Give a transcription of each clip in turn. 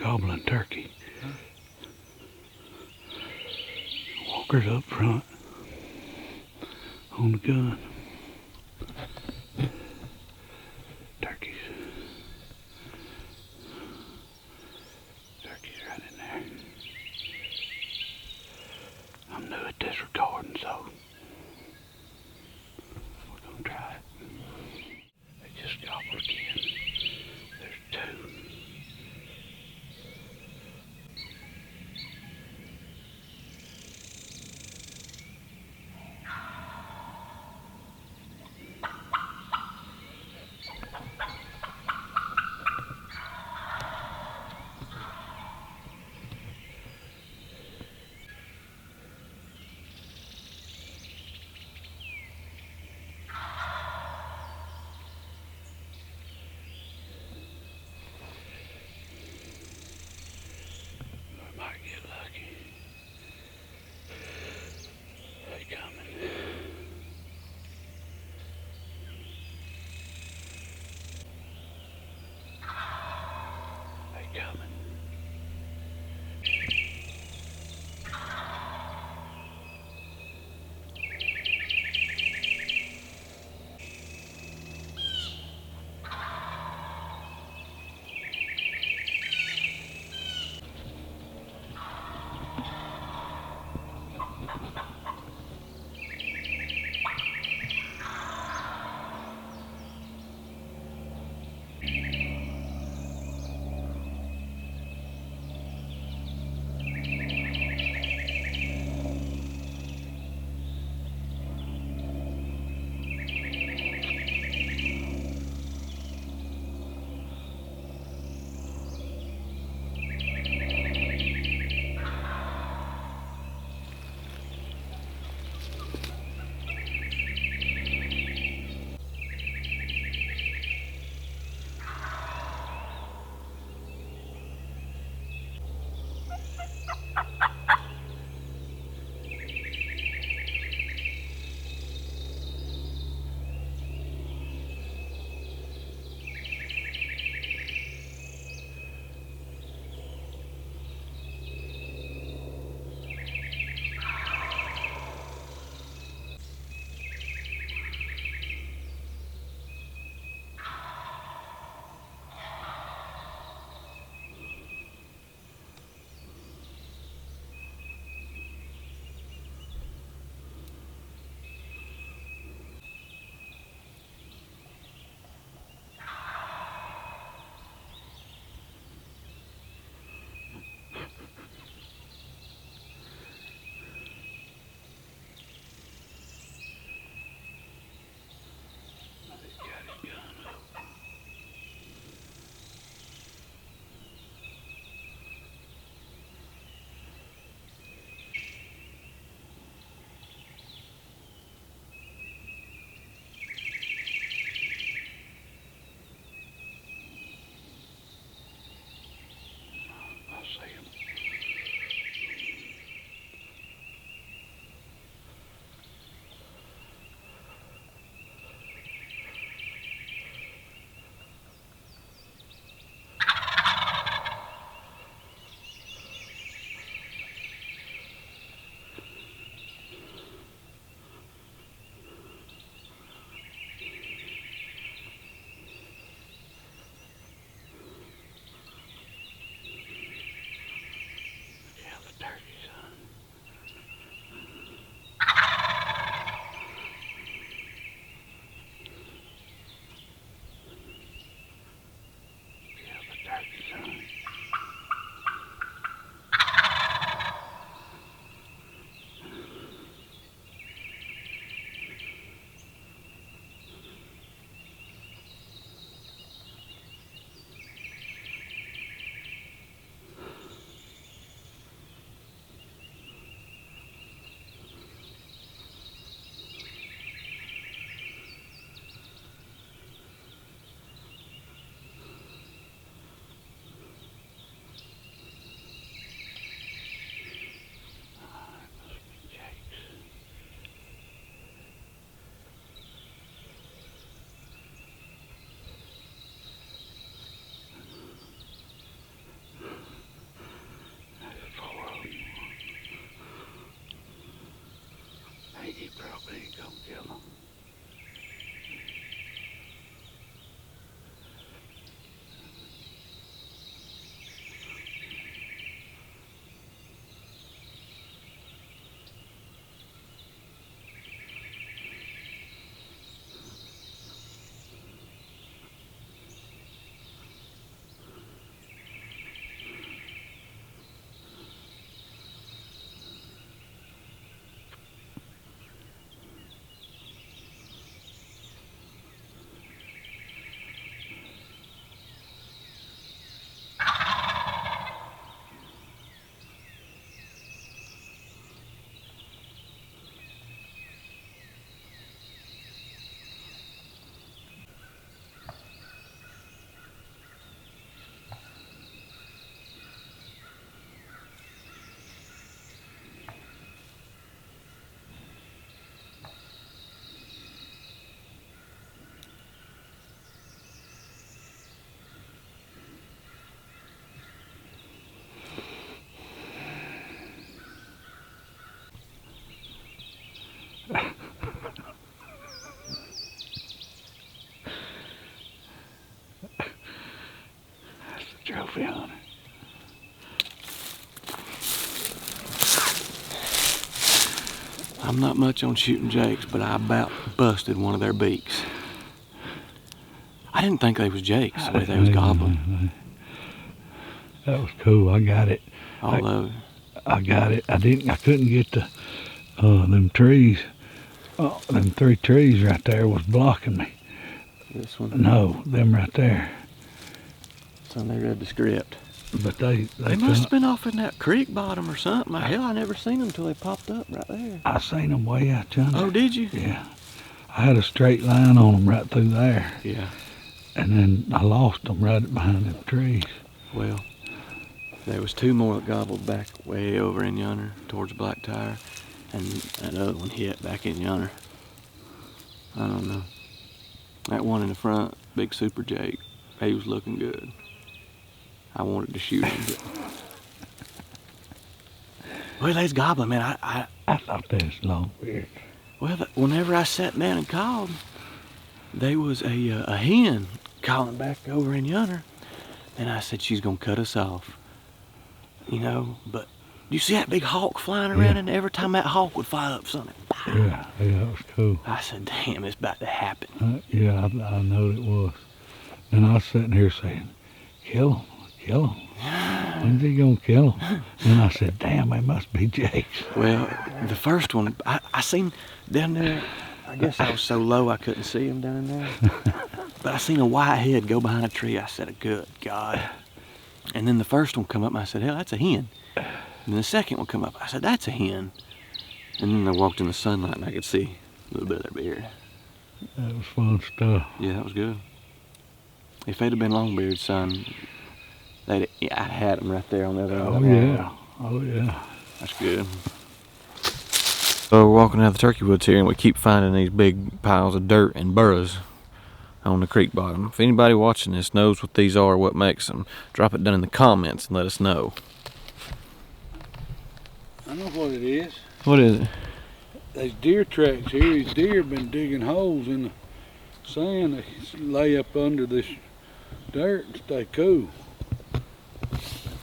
gobbling turkey. Walker's up front on the gun. Turkeys. Turkey's right in there. I'm new at this recording, so we're gonna try it. They just gobbled again. There's two. trophy hunter. I'm not much on shooting jakes, but I about busted one of their beaks. I didn't think they was jakes, the way they was gobbling. That was cool. I got it. Although I got it. I couldn't get the them trees. Them 3 trees right there was blocking me. this one, No, them right there. so they read the script. But they must have been off in that creek bottom or something. Hell, I never seen them until they popped up right there. I seen them way out yonder. Oh, did you? Yeah. I had a straight line on them right through there. Yeah. And then I lost them right behind them trees. Well, there was 2 more that gobbled back way over in yonder towards Black Tire, and another one hit back in yonder. I don't know. That one in the front, big super jake, he was looking good. I wanted to shoot him, but well, they's gobbling, man. I thought they was longbeards. Well, whenever I sat down and called, they was a hen calling back over in yonder, and I said she's gonna cut us off, you know. But you see that big hawk flying around, and every time that hawk would fly up something. Yeah, that was cool. I said, damn, it's about to happen. Yeah, I know it was. And I was sitting here saying, kill him. When's he gonna kill him? And I said, damn, they must be jakes. Well, the first one, I seen down there, I guess I was so low I couldn't see him down there. But I seen a white head go behind a tree. I said, good God. And then the first one come up and I said, hell, that's a hen. And then the second one come up, I said, that's a hen. And then I walked in the sunlight and I could see a little bit of their beard. That was fun stuff. Yeah, that was good. If they'd have been longbeards, son, I'd had them right there on the other end. Oh yeah, oh yeah. That's good. So we're walking out of the turkey woods here, and we keep finding these big piles of dirt and burrows on the creek bottom. If anybody watching this knows what these are, what makes them, drop it down in the comments and let us know. I know what it is. What is it? There's deer tracks here. These deer have been digging holes in the sand. They lay up under this dirt and stay cool.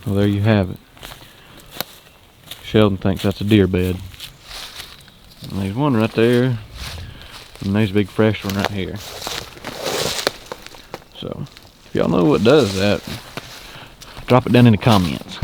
Well, there you have it. Sheldon thinks that's a deer bed. And there's one right there, and there's a big fresh one right here. So, if y'all know what does that, drop it down in the comments.